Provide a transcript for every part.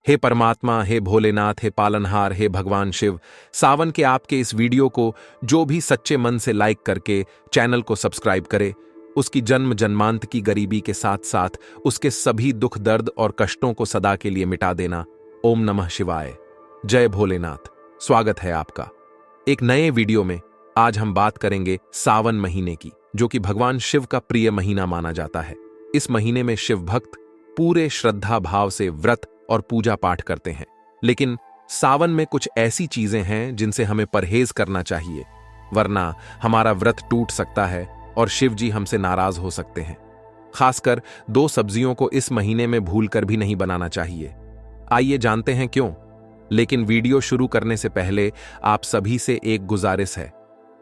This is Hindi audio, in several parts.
हे परमात्मा, हे भोलेनाथ, हे पालनहार, हे भगवान शिव, सावन के आपके इस वीडियो को जो भी सच्चे मन से लाइक करके चैनल को सब्सक्राइब करे, उसकी जन्म जन्मांत की गरीबी के साथ साथ उसके सभी दुख दर्द और कष्टों को सदा के लिए मिटा देना। ओम नमः शिवाय। जय भोलेनाथ। स्वागत है आपका एक नए वीडियो में। आज हम बात करेंगे सावन महीने की, जो कि भगवान शिव का प्रिय महीना माना जाता है। इस महीने में शिव भक्त पूरे श्रद्धा भाव से व्रत और पूजा पाठ करते हैं, लेकिन सावन में कुछ ऐसी चीजें हैं जिनसे हमें परहेज करना चाहिए, वरना हमारा व्रत टूट सकता है और शिव जी हमसे नाराज हो सकते हैं। खासकर 2 सब्जियों को इस महीने में भूलकर भी नहीं बनाना चाहिए। आइए जानते हैं क्यों। लेकिन वीडियो शुरू करने से पहले आप सभी से एक गुजारिश है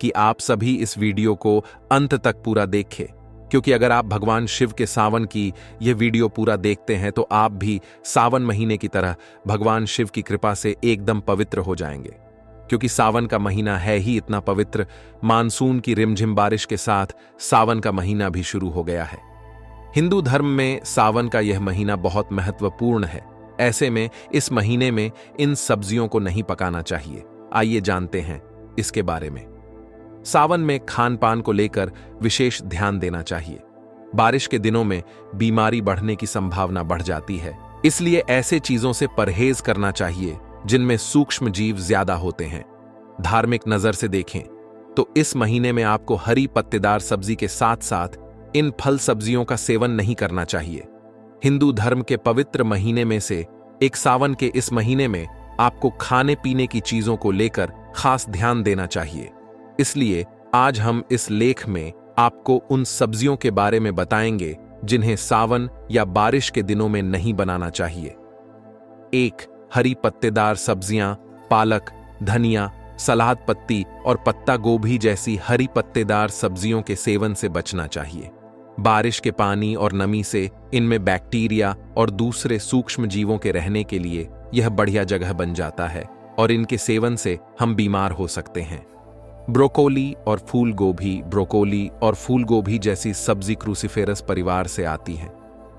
कि आप सभी इस वीडियो को अंत तक पूरा देखें, क्योंकि अगर आप भगवान शिव के सावन की यह वीडियो पूरा देखते हैं तो आप भी सावन महीने की तरह भगवान शिव की कृपा से एकदम पवित्र हो जाएंगे। क्योंकि सावन का महीना है ही इतना पवित्र, मानसून की रिमझिम बारिश के साथ सावन का महीना भी शुरू हो गया है। हिंदू धर्म में सावन का यह महीना बहुत महत्वपूर्ण है। ऐसे में इस महीने में इन सब्जियों को नहीं पकाना चाहिए। आइए जानते हैं इसके बारे में। सावन में खान पान को लेकर विशेष ध्यान देना चाहिए। बारिश के दिनों में बीमारी बढ़ने की संभावना बढ़ जाती है, इसलिए ऐसे चीजों से परहेज करना चाहिए जिनमें सूक्ष्म जीव ज्यादा होते हैं। धार्मिक नजर से देखें तो इस महीने में आपको हरी पत्तेदार सब्जी के साथ साथ इन फल सब्जियों का सेवन नहीं करना चाहिए। हिंदू धर्म के पवित्र महीने में से एक सावन के इस महीने में आपको खाने पीने की चीजों को लेकर खास ध्यान देना चाहिए। इसलिए आज हम इस लेख में आपको उन सब्जियों के बारे में बताएंगे जिन्हें सावन या बारिश के दिनों में नहीं बनाना चाहिए। 1. हरी पत्तेदार सब्जियां, पालक, धनिया, सलाद पत्ती और पत्ता गोभी जैसी हरी पत्तेदार सब्जियों के सेवन से बचना चाहिए। बारिश के पानी और नमी से इनमें बैक्टीरिया और दूसरे सूक्ष्म जीवों के रहने के लिए यह बढ़िया जगह बन जाता है और इनके सेवन से हम बीमार हो सकते हैं। ब्रोकोली और फूल गोभी, ब्रोकोली और फूल गोभी जैसी सब्जी क्रूसीफेरस परिवार से आती हैं।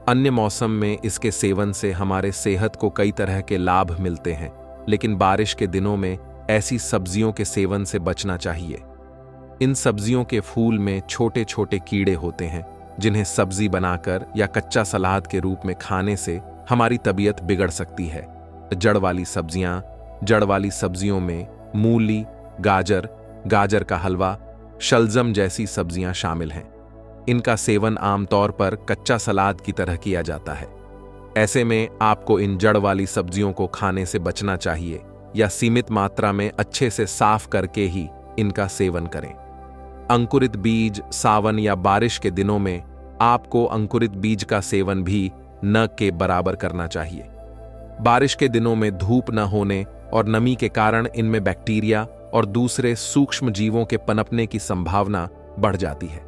अन्य मौसम में इसके सेवन से हमारे सेहत को कई तरह के लाभ मिलते हैं, लेकिन बारिश के दिनों में ऐसी सब्जियों के सेवन से बचना चाहिए। इन सब्जियों के फूल में छोटे छोटे कीड़े होते हैं, जिन्हें सब्जी बनाकर या कच्चा सलाद के रूप में खाने से हमारी तबीयत बिगड़ सकती है। जड़ वाली सब्जियों में मूली, गाजर का हलवा, शलजम जैसी सब्जियां शामिल हैं। इनका सेवन आमतौर पर कच्चा सलाद की तरह किया जाता है। ऐसे में आपको इन जड़ वाली सब्जियों को खाने से बचना चाहिए या सीमित मात्रा में अच्छे से साफ करके ही इनका सेवन करें। अंकुरित बीज, सावन या बारिश के दिनों में आपको अंकुरित बीज का सेवन भी न के बराबर करना चाहिए। बारिश के दिनों में धूप न होने और नमी के कारण इनमें बैक्टीरिया और दूसरे सूक्ष्म जीवों के पनपने की संभावना बढ़ जाती है,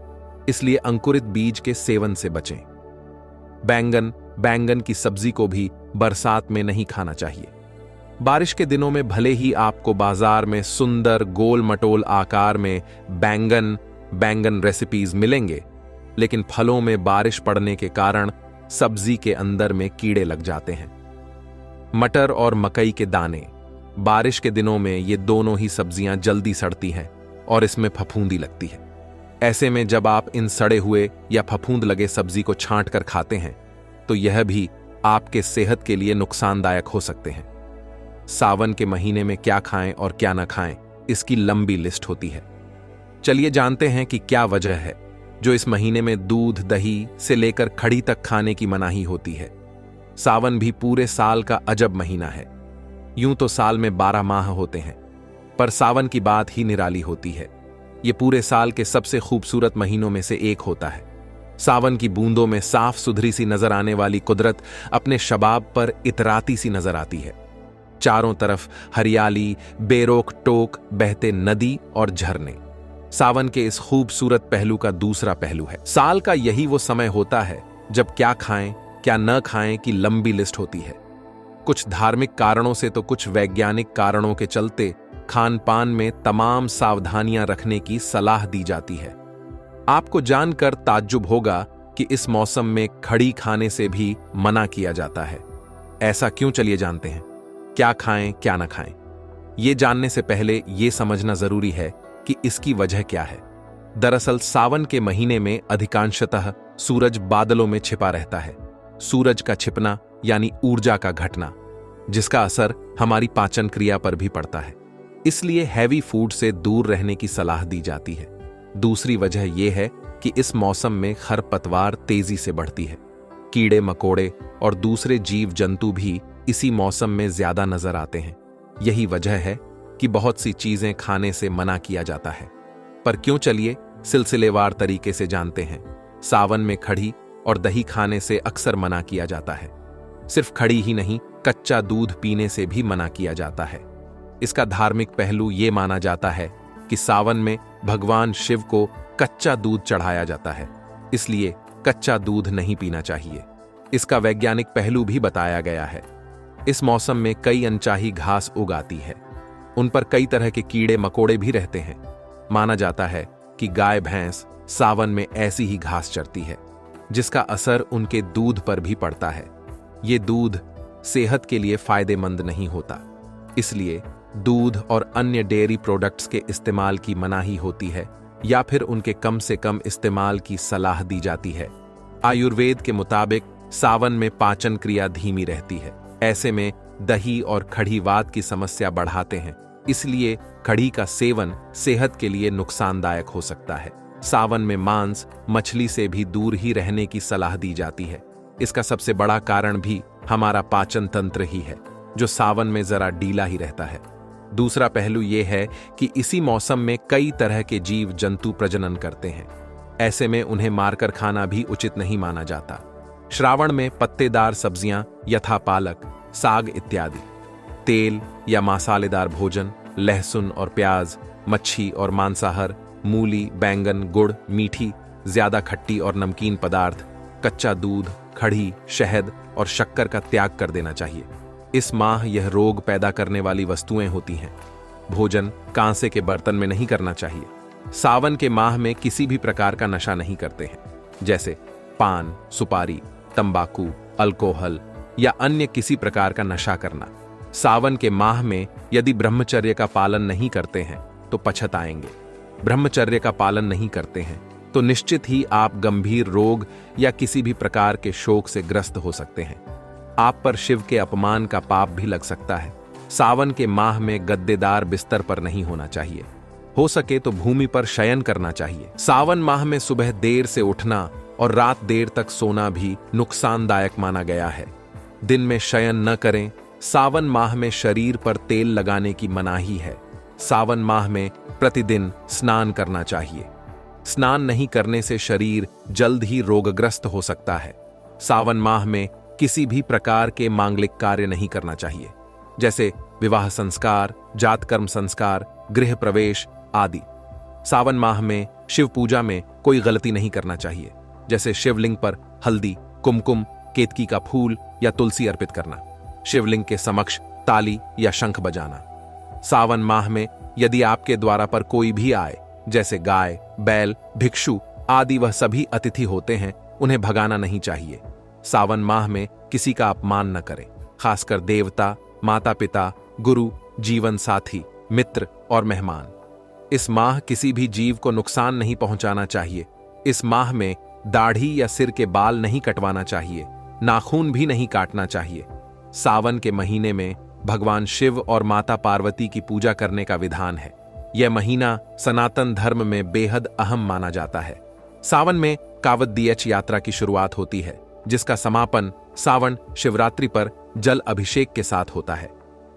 इसलिए अंकुरित बीज के सेवन से बचें। बैंगन की सब्जी को भी बरसात में नहीं खाना चाहिए। बारिश के दिनों में भले ही आपको बाजार में सुंदर गोल मटोल आकार में बैंगन रेसिपीज मिलेंगे, लेकिन फलों में बारिश पड़ने के कारण सब्जी के अंदर में कीड़े लग जाते हैं। मटर और मकई के दाने, बारिश के दिनों में ये दोनों ही सब्जियां जल्दी सड़ती हैं और इसमें फफूंदी लगती है। ऐसे में जब आप इन सड़े हुए या फफूंद लगे सब्जी को छांट कर खाते हैं तो यह भी आपके सेहत के लिए नुकसानदायक हो सकते हैं। सावन के महीने में क्या खाएं और क्या न खाएं, इसकी लंबी लिस्ट होती है। चलिए जानते हैं कि क्या वजह है जो इस महीने में दूध, दही से लेकर खड़ी तक खाने की मनाही होती है। सावन भी पूरे साल का अजब महीना है। यूं तो साल में 12 माह होते हैं, पर सावन की बात ही निराली होती है। ये पूरे साल के सबसे खूबसूरत महीनों में से एक होता है। सावन की बूंदों में साफ सुथरी सी नजर आने वाली कुदरत अपने शबाब पर इतराती सी नजर आती है। चारों तरफ हरियाली, बेरोक टोक बहते नदी और झरने सावन के इस खूबसूरत पहलू का दूसरा पहलू है। साल का यही वो समय होता है जब क्या खाएं क्या न खाएं की लंबी लिस्ट होती है। कुछ धार्मिक कारणों से तो कुछ वैज्ञानिक कारणों के चलते खान पान में तमाम सावधानियां रखने की सलाह दी जाती है। आपको जानकर ताज्जुब होगा कि इस मौसम में खड़ी खाने से भी मना किया जाता है। ऐसा क्यों, चलिए जानते हैं। क्या खाएं क्या ना खाएं, ये जानने से पहले ये समझना जरूरी है कि इसकी वजह क्या है। दरअसल सावन के महीने में अधिकांशतः सूरज बादलों में छिपा रहता है। सूरज का छिपना यानी ऊर्जा का घटना, जिसका असर हमारी पाचन क्रिया पर भी पड़ता है। इसलिए हैवी फूड से दूर रहने की सलाह दी जाती है। दूसरी वजह यह है कि इस मौसम में खरपतवार तेजी से बढ़ती है। कीड़े मकोड़े और दूसरे जीव जंतु भी इसी मौसम में ज्यादा नजर आते हैं। यही वजह है कि बहुत सी चीजें खाने से मना किया जाता है। पर क्यों, चलिए सिलसिलेवार तरीके से जानते हैं। सावन में खड़ी और दही खाने से अक्सर मना किया जाता है। सिर्फ खड़ी ही नहीं, कच्चा दूध पीने से भी मना किया जाता है। इसका धार्मिक पहलू ये माना जाता है कि सावन में भगवान शिव को कच्चा दूध चढ़ाया जाता है, इसलिए कच्चा दूध नहीं पीना चाहिए। इसका वैज्ञानिक पहलू भी बताया गया है। इस मौसम में कई अनचाही घास उग आती है। उन पर कई तरह के कीड़े मकोड़े भी रहते हैं। माना जाता है कि गाय भैंस सावन में ऐसी ही घास चरती है, जिसका असर उनके दूध पर भी पड़ता है। ये दूध सेहत के लिए फायदेमंद नहीं होता, इसलिए दूध और अन्य डेयरी प्रोडक्ट्स के इस्तेमाल की मनाही होती है या फिर उनके कम से कम इस्तेमाल की सलाह दी जाती है। आयुर्वेद के मुताबिक सावन में पाचन क्रिया धीमी रहती है। ऐसे में दही और खड़ी वात की समस्या बढ़ाते हैं, इसलिए खड़ी का सेवन सेहत के लिए नुकसानदायक हो सकता है। सावन में मांस मछली से भी दूर ही रहने की सलाह दी जाती है। इसका सबसे बड़ा कारण भी हमारा पाचन तंत्र ही है, जो सावन में जरा ढीला ही रहता है। दूसरा पहलू यह है कि इसी मौसम में कई तरह के जीव जंतु प्रजनन करते हैं। ऐसे में उन्हें मारकर खाना भी उचित नहीं माना जाता। श्रावण में पत्तेदार सब्जियां यथा पालक, साग इत्यादि, तेल या मसालेदार भोजन, लहसुन और प्याज, मच्छी और मांसाहार, मूली, बैंगन, गुड़, मीठी, ज्यादा खट्टी और नमकीन पदार्थ, कच्चा दूध, खड़ी, शहद और शक्कर का त्याग कर देना चाहिए। इस माह यह रोग पैदा करने वाली वस्तुएं होती हैं। भोजन कांसे के बर्तन में नहीं करना चाहिए। सावन के माह में किसी भी प्रकार का नशा नहीं करते हैं, जैसे पान, सुपारी, तंबाकू, अल्कोहल या अन्य किसी प्रकार का नशा करना। सावन के माह में यदि ब्रह्मचर्य का पालन नहीं करते हैं तो पछताएंगे। ब्रह्मचर्य का पालन नहीं करते हैं तो निश्चित ही आप गंभीर रोग या किसी भी प्रकार के शोक से ग्रस्त हो सकते हैं। आप पर शिव के अपमान का पाप भी लग सकता है। सावन के माह में गद्देदार बिस्तर पर नहीं होना चाहिए। हो सके तो भूमि पर शयन करना चाहिए। सावन माह में सुबह देर से उठना और रात देर तक सोना भी नुकसानदायक माना गया है। दिन में शयन न करें। सावन माह में शरीर पर तेल लगाने की मनाही है। सावन माह में प्रतिदिन स्नान करना चाहिए। स्नान नहीं करने से शरीर जल्द ही रोगग्रस्त हो सकता है। सावन माह में किसी भी प्रकार के मांगलिक कार्य नहीं करना चाहिए, जैसे विवाह संस्कार, जातकर्म संस्कार, गृह प्रवेश आदि। सावन माह में शिव पूजा में कोई गलती नहीं करना चाहिए, जैसे शिवलिंग पर हल्दी, कुमकुम, केतकी का फूल या तुलसी अर्पित करना, शिवलिंग के समक्ष ताली या शंख बजाना। सावन माह में यदि आपके द्वारा पर कोई भी आए, जैसे गाय, बैल, भिक्षु आदि, वह सभी अतिथि होते हैं, उन्हें भगाना नहीं चाहिए। सावन माह में किसी का अपमान न करें, खासकर देवता, माता पिता, गुरु, जीवन साथी, मित्र और मेहमान। इस माह किसी भी जीव को नुकसान नहीं पहुंचाना चाहिए। इस माह में दाढ़ी या सिर के बाल नहीं कटवाना चाहिए, नाखून भी नहीं काटना चाहिए। सावन के महीने में भगवान शिव और माता पार्वती की पूजा करने का विधान है। यह महीना सनातन धर्म में बेहद अहम माना जाता है। सावन में कावद्दीयच यात्रा की शुरुआत होती है, जिसका समापन सावन शिवरात्रि पर जल अभिषेक के साथ होता है।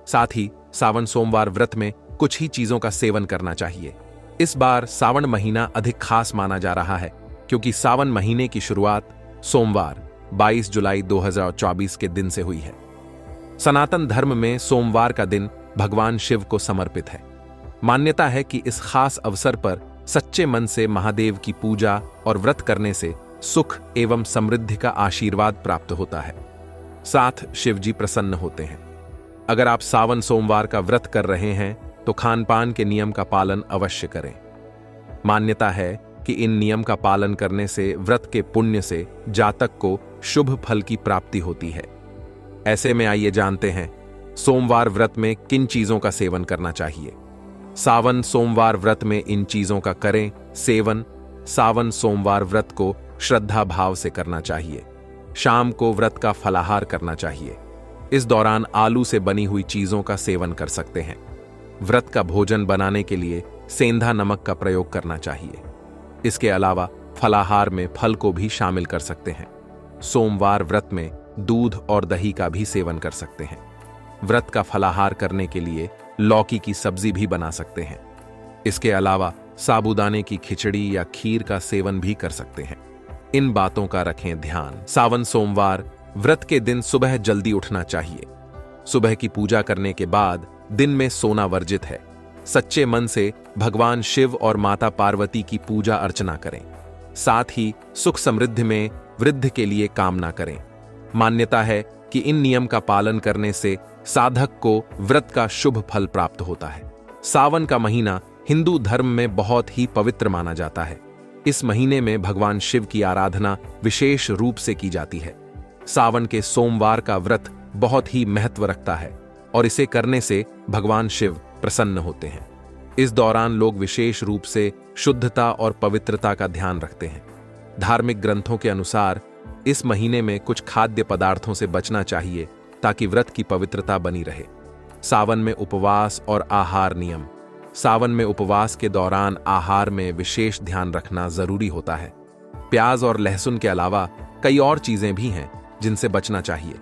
साथ ही सावन सोमवार व्रत में कुछ ही चीजों का सेवन करना चाहिए। इस बार सावन महीना अधिक खास माना जा रहा है, क्योंकि सावन महीने की शुरुआत सोमवार 22 जुलाई 2024 के दिन से हुई है। सनातन धर्म में सोमवार का दिन भगवान शिव को समर्पित है। मान्यता है कि इस खास अवसर पर सच्चे मन से महादेव की पूजा और व्रत करने से सुख एवं समृद्धि का आशीर्वाद प्राप्त होता है। साथ शिवजी प्रसन्न होते हैं। अगर आप सावन सोमवार का व्रत कर रहे हैं तो खान पान के नियम का पालन अवश्य करें। मान्यता है कि इन नियम का पालन करने से व्रत के पुण्य से जातक को शुभ फल की प्राप्ति होती है। ऐसे में आइए जानते हैं सोमवार व्रत में किन चीजों का सेवन करना चाहिए। सावन सोमवार व्रत में इन चीजों का करें सेवन। सावन सोमवार व्रत को श्रद्धा भाव से करना चाहिए। शाम को व्रत का फलाहार करना चाहिए। इस दौरान आलू से बनी हुई चीजों का सेवन कर सकते हैं। व्रत का भोजन बनाने के लिए सेंधा नमक का प्रयोग करना चाहिए। इसके अलावा फलाहार में फल को भी शामिल कर सकते हैं। सोमवार व्रत में दूध और दही का भी सेवन कर सकते हैं। व्रत का फलाहार करने के लिए लौकी की सब्जी भी बना सकते हैं। इसके अलावा साबूदाने की खिचड़ी या खीर का सेवन भी कर सकते हैं। इन बातों का रखें ध्यान। सावन सोमवार व्रत के दिन सुबह जल्दी उठना चाहिए। सुबह की पूजा करने के बाद दिन में सोना वर्जित है। सच्चे मन से भगवान शिव और माता पार्वती की पूजा अर्चना करें। साथ ही सुख समृद्धि में वृद्धि के लिए कामना करें। मान्यता है कि इन नियम का पालन करने से साधक को व्रत का शुभ फल प्राप्त होता है। सावन का महीना हिंदू धर्म में बहुत ही पवित्र माना जाता है। इस महीने में भगवान शिव की आराधना विशेष रूप से की जाती है। सावन के सोमवार का व्रत बहुत ही महत्व रखता है और इसे करने से भगवान शिव प्रसन्न होते हैं। इस दौरान लोग विशेष रूप से शुद्धता और पवित्रता का ध्यान रखते हैं। धार्मिक ग्रंथों के अनुसार इस महीने में कुछ खाद्य पदार्थों से बचना चाहिए ताकि व्रत की पवित्रता बनी रहे। सावन में उपवास और आहार नियम। सावन में उपवास के दौरान आहार में विशेष ध्यान रखना जरूरी होता है। प्याज और लहसुन के अलावा कई और चीजें भी हैं जिनसे बचना चाहिए।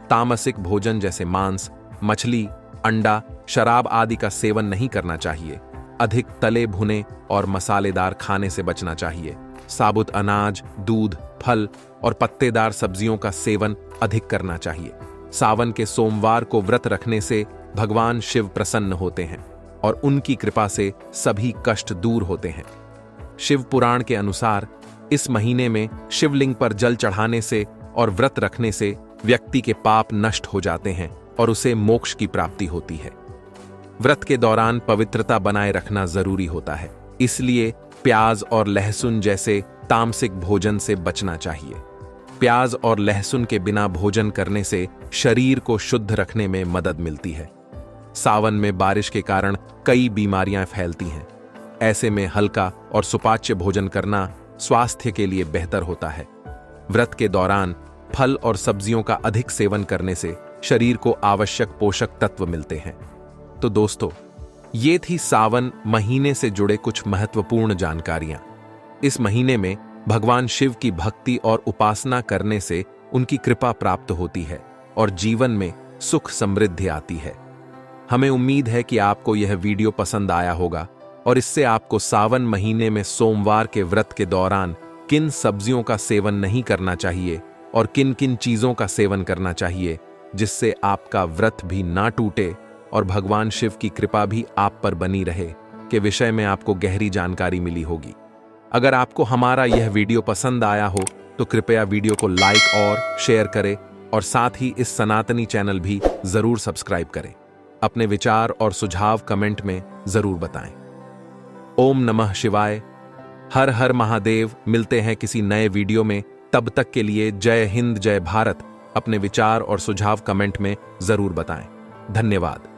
तामसिक भोजन जैसे मांस, मछली, अंडा, शराब आदि का सेवन नहीं करना चाहिए। अधिक तले भुने और मसालेदार खाने से बचना चाहिए। साबुत अनाज, दूध, फल और पत्तेदार सब्जियों का सेवन अधिक करना चाहिए। सावन के सोमवार को व्रत रखने से भगवान शिव प्रसन्न होते हैं और उनकी कृपा से सभी कष्ट दूर होते हैं। शिव पुराण के अनुसार इस महीने में शिवलिंग पर जल चढ़ाने से और व्रत रखने से व्यक्ति के पाप नष्ट हो जाते हैं और उसे मोक्ष की प्राप्ति होती है। व्रत के दौरान पवित्रता बनाए रखना जरूरी होता है, इसलिए प्याज और लहसुन जैसे तामसिक भोजन से बचना चाहिए। प्याज और लहसुन के बिना भोजन करने से शरीर को शुद्ध रखने में मदद मिलती है। सावन में बारिश के कारण कई बीमारियां फैलती हैं। ऐसे में हल्का और सुपाच्य भोजन करना स्वास्थ्य के लिए बेहतर होता है। व्रत के दौरान फल और सब्जियों का अधिक सेवन करने से शरीर को आवश्यक पोषक तत्व मिलते हैं। तो दोस्तों, ये थी सावन महीने से जुड़े कुछ महत्वपूर्ण जानकारियां। इस महीने में भगवान शिव की भक्ति और उपासना करने से उनकी कृपा प्राप्त होती है और जीवन में सुख समृद्धि आती है। हमें उम्मीद है कि आपको यह वीडियो पसंद आया होगा और इससे आपको सावन महीने में सोमवार के व्रत के दौरान किन सब्जियों का सेवन नहीं करना चाहिए और किन किन चीजों का सेवन करना चाहिए जिससे आपका व्रत भी ना टूटे और भगवान शिव की कृपा भी आप पर बनी रहे के विषय में आपको गहरी जानकारी मिली होगी। अगर आपको हमारा यह वीडियो पसंद आया हो तो कृपया वीडियो को लाइक और शेयर करें और साथ ही इस सनातनी चैनल भी जरूर सब्सक्राइब करें। अपने विचार और सुझाव कमेंट में जरूर बताएं। ओम नमः शिवाय। हर हर महादेव। मिलते हैं किसी नए वीडियो में। तब तक के लिए जय हिंद, जय भारत। अपने विचार और सुझाव कमेंट में जरूर बताएं। धन्यवाद।